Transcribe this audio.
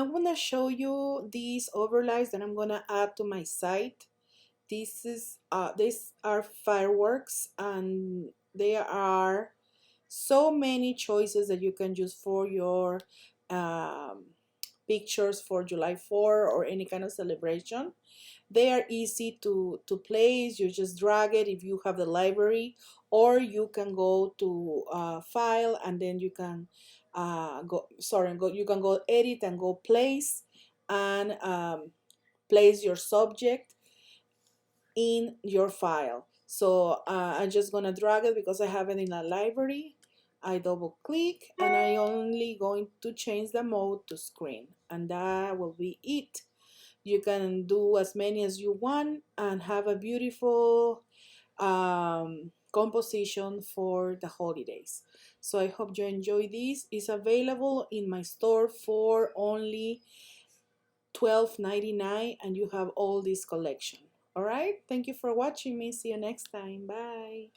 I'm gonna show you these overlays that I'm gonna add to my site. These are fireworks, and there are so many choices that you can use for your um, pictures for July 4 or any kind of celebration. They are easy to place. You just drag it if you have the library, or you can go to file, and then you can you can go edit and go place, and place your subject in your file. So I'm just gonna drag it because I have it in a library. I double click and I only going to change the mode to screen, and that will be it. You can do as many as you want and have a beautiful composition for the holidays. So I hope you enjoy this. It's available in my store for only $12.99, and you have all this collection. All right, thank you for watching me. See you next time. Bye.